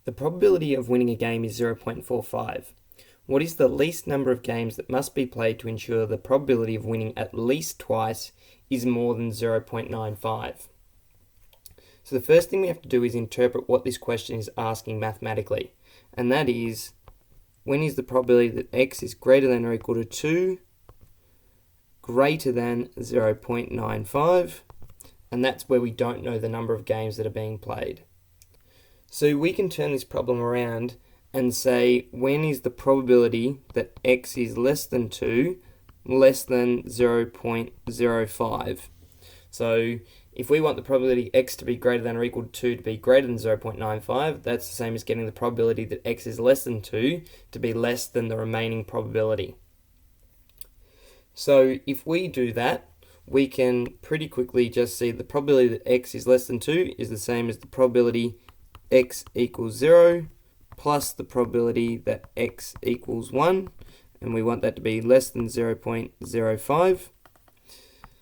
The probability of winning a game is 0.45. What is the least number of games that must be played to ensure the probability of winning at least twice is more than 0.95? So the first thing we have to do is interpret what this question is asking mathematically. And that is, when is the probability that x is greater than or equal to 2 greater than 0.95? And that's where we don't know the number of games that are being played. So we can turn this problem around and say, when is the probability that x is less than 2 less than 0.05? So if we want the probability x to be greater than or equal to 2 to be greater than 0.95, that's the same as getting the probability that x is less than 2 to be less than the remaining probability. So if we do that, we can pretty quickly just see the probability that x is less than 2 is the same as the probability x equals 0 plus the probability that x equals 1, and we want that to be less than 0.05.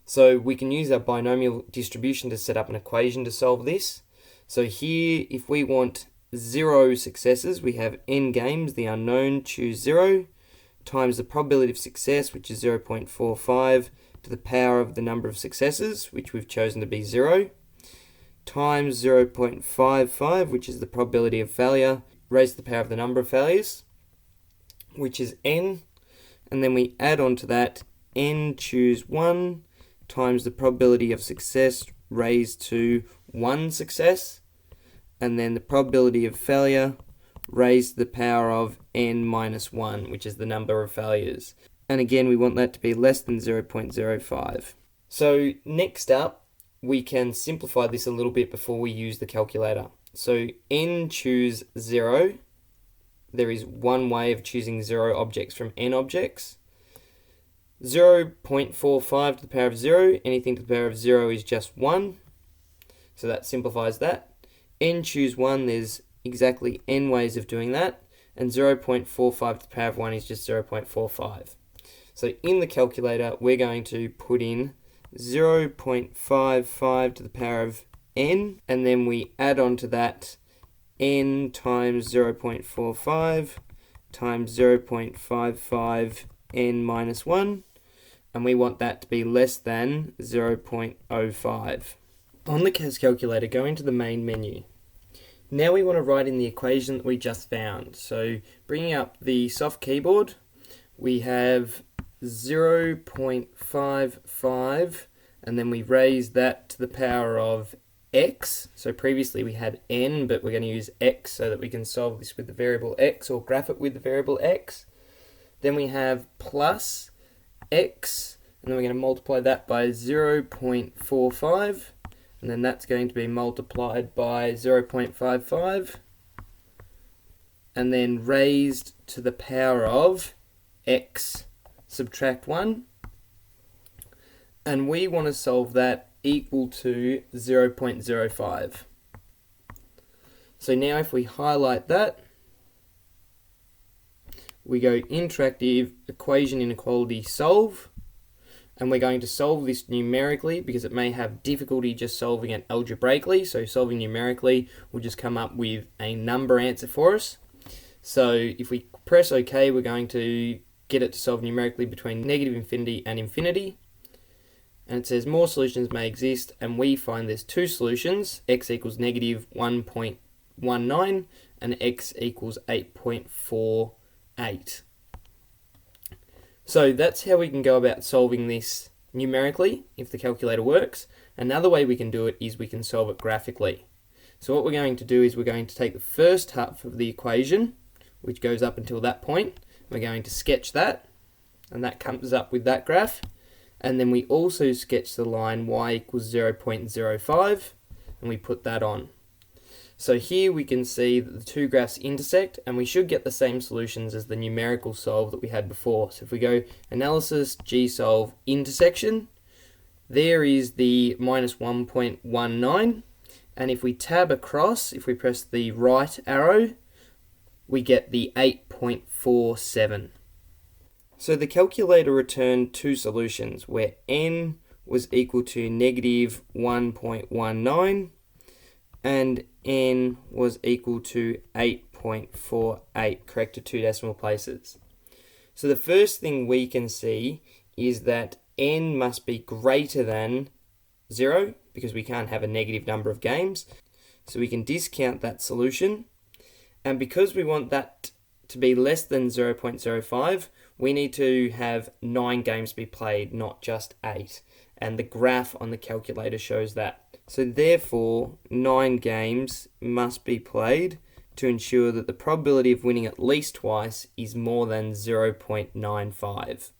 So we can use our binomial distribution to set up an equation to solve this. So here, if we want 0 successes, we have n games, the unknown, choose 0, times the probability of success, which is 0.45, to the power of the number of successes, which we've chosen to be 0, times 0.55, which is the probability of failure, raised to the power of the number of failures, which is n, and then we add on to that n choose 1 times the probability of success raised to 1 success, and then the probability of failure raised to the power of n minus 1, which is the number of failures. And again, we want that to be less than 0.05. So next up, we can simplify this a little bit before we use the calculator. So n choose 0. There is one way of choosing 0 objects from n objects. 0.45 to the power of 0, anything to the power of 0 is just 1. So that simplifies that. N choose 1, there's exactly n ways of doing that. And 0.45 to the power of 1 is just 0.45. So in the calculator, we're going to put in 0.55 to the power of n, and then we add on to that n times 0.45 times 0.55 n minus 1, and we want that to be less than 0.05. On the CAS calculator, go into the main menu. Now we want to write in the equation that we just found. So bringing up the soft keyboard, we have 0.55, and then we raise that to the power of x. So previously we had n, but we're going to use x so that we can solve this with the variable x or graph it with the variable x. Then we have plus x, and then we're going to multiply that by 0.45, and then that's going to be multiplied by 0.55, and then raised to the power of x subtract 1, and we want to solve that equal to 0.05. So now if we highlight that, we go interactive equation inequality solve, and we're going to solve this numerically because it may have difficulty just solving it algebraically. So solving numerically will just come up with a number answer for us. So if we press OK, we're going to get it to solve numerically between negative infinity and infinity. And it says more solutions may exist, and we find there's two solutions, x equals negative 1.19 and x equals 8.48. So that's how we can go about solving this numerically if the calculator works. Another way we can do it is we can solve it graphically. So what we're going to do is we're going to take the first half of the equation, which goes up until that point. We're going to sketch that, and that comes up with that graph. And then we also sketch the line y equals 0.05, and we put that on. So here we can see that the two graphs intersect, and we should get the same solutions as the numerical solve that we had before. So if we go analysis, gsolve, intersection, there is the minus 1.19, and if we tab across, if we press the right arrow, we get the 8.47. So the calculator returned two solutions where n was equal to negative 1.19 and n was equal to 8.48, corrected 2 decimal places. So the first thing we can see is that n must be greater than 0, because we can't have a negative number of games. So we can discount that solution. And because we want that to be less than 0.05, we need to have 9 games be played, not just 8. And the graph on the calculator shows that. So therefore, 9 games must be played to ensure that the probability of winning at least twice is more than 0.95.